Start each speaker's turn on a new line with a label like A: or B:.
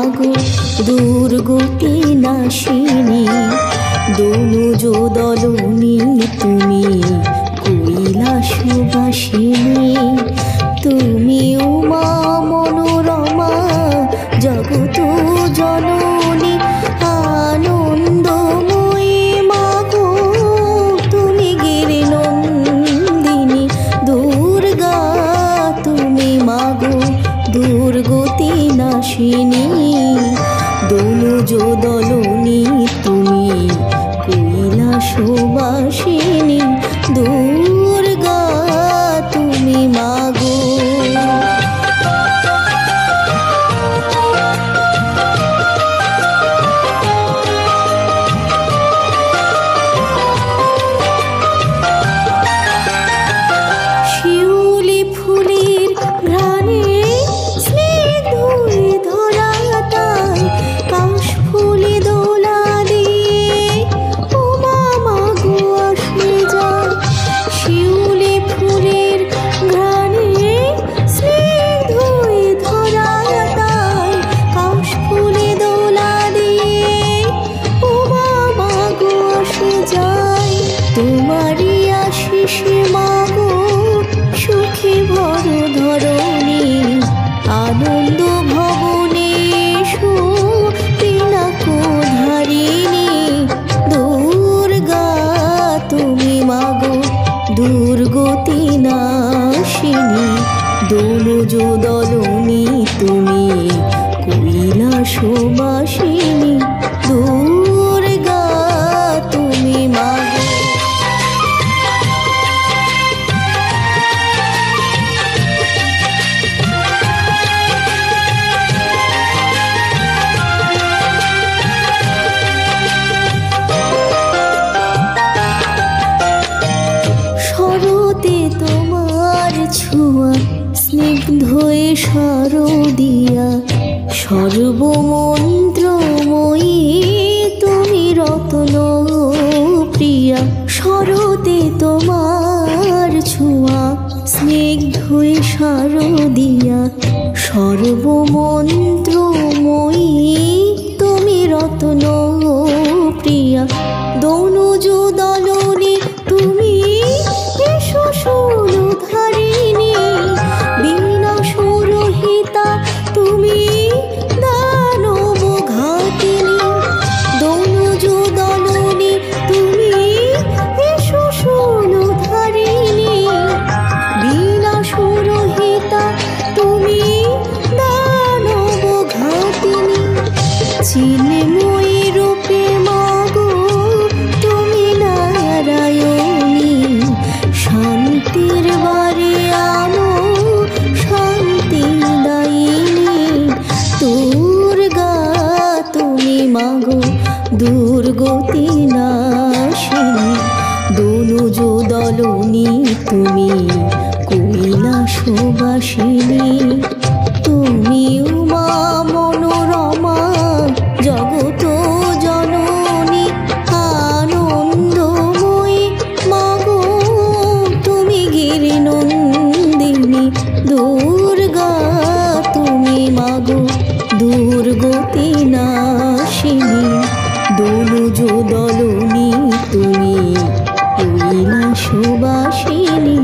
A: মাগো দুর্গতি নাশিনী, দনুজ দলনী তুমি কৈলাসবাসিনী। তুমি উমা মনোরমা জগত জননী, আনন্দময়ী মাগো তুমি গিরিনন্দিনী। দুর্গা তুমি মাগো দুর্গতি নাশিনী, দনুজ দলনী তুমি কৈলাসবাসিনী। দুর্গা তুমি মাগো। শিউলি ফুলের ঘ্রাণে স্নিগ্ধ ধরা তাই, কাশ ফুলে দোলা দিয়ে উমা মাগো আসে যায়। শিউলি ফুলের ঘ্রাণে স্নিগ্ধ ধরা তাই, কাশ ফুলে দোলা দিয়ে উমা মাগো আসে যায়। তোমারই আশিসে মাগো সুখে ভর ধরণী, আনন্দ ভবনে পিনাকধারিণী। দুর্গা তুমি মাগো দুর্গতি নাশিনী, দনুজ দলনী তুমি কৈলাসবাসিনী। দুর্গা তুমি মাগো। শরতে তোমার ছোঁয়া স্নিগ্ধ শারদিয়া, সর্বমন্ত্রময়ী তুমি রত্ন প্রিয়া। শরতে তোমার ছোঁয়া স্নিগ্ধ শারদিয়া, সর্বমন্ত্রময়ী তুমি রত্ন প্রিয়া। দনুজ দলনী তুমি ধারিণী, বিনাশরহিতা তুমি দানব ঘাতিনী। দনুজ দলনী তুমি ধারিণী, বিনাশরহিতা তুমি দানব ঘাতিনী। চিন্ময়ী রূপে মাগো তুমি নারায়ণী, শান্তির বাড়ি আনো শান্তি দায়িনী। দুর্গা তুমি মাগো দুর্গতি নাশিনী, দনুজ দলনী তুমি কৈলাসবাসিনী। তুমি উমা মনোরমা জগত জননী, আনন্দময়ী মাগো তুমি গিরিনন্দিনী। দুর্গা তুমি মাগো দুর্গতি নাশিনী, দনুজ দলনী তুমি কৈলাসবাসিনী।